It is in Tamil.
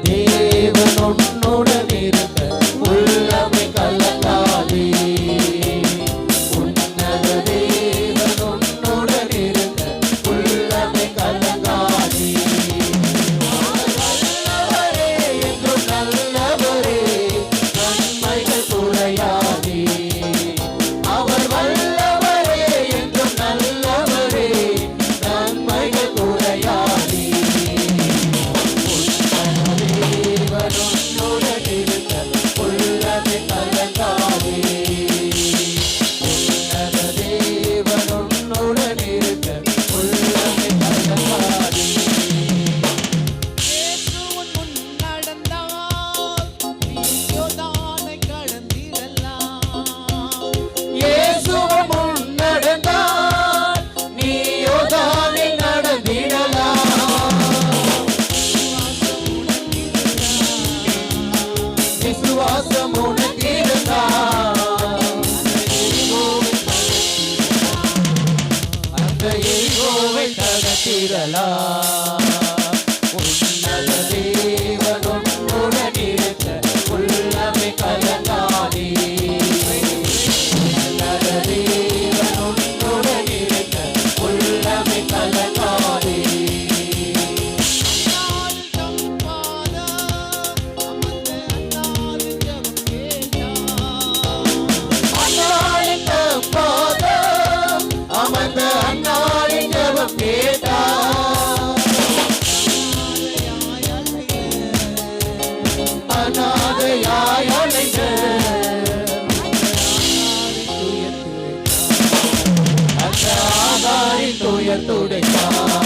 தேவன் உன்னுடன் இருக்க உள்ளமை கலங்காதே. உன்னத தேவன் உன்னுடன் இருக்க உள்ளமை கலங்காதே. நல்லவரே என்றும் நல்லவரே, நன்மைகள் குறையாதே. அவர் வல்லவரே என்றும் நல்லவரே, நன்மைகள் குறையாதே. உன்னுடன் இருக்க உள்ளமை கலங்காதே. உன்னத தேவன் உன்னுடன் இருக்க உள்ளமை கலங்காதே. இயேசு உன் முன் நடந்தால் நீ யோர்தானை கடந்திடலாம். இயேசு முன் நடந்தால் நீ யோர்தானை நடந்திடலாம். விசுவாசம் உனக்கு இருந்தால் அந்த எரிகோவை தகர்த்திடலாம். உன்னத தேவன் உன்னுடன் இருக்க உள்ளமை கலங்காதே. உன்னத தேவன் உன்னுடன் இருக்க உள்ளமை கலங்காதே. அன்னாளில் தம் பாதம் அமர்ந்து அன்னாளில் ஜெபம் கேட்டார். அன்னாளின் பாதம் அமர்ந்த அன்னாளின் ஜெபம் கேட்டார். அநாதையாய் அலைந்த அந்த ஆகாரின் துயர் துடைத்தார்.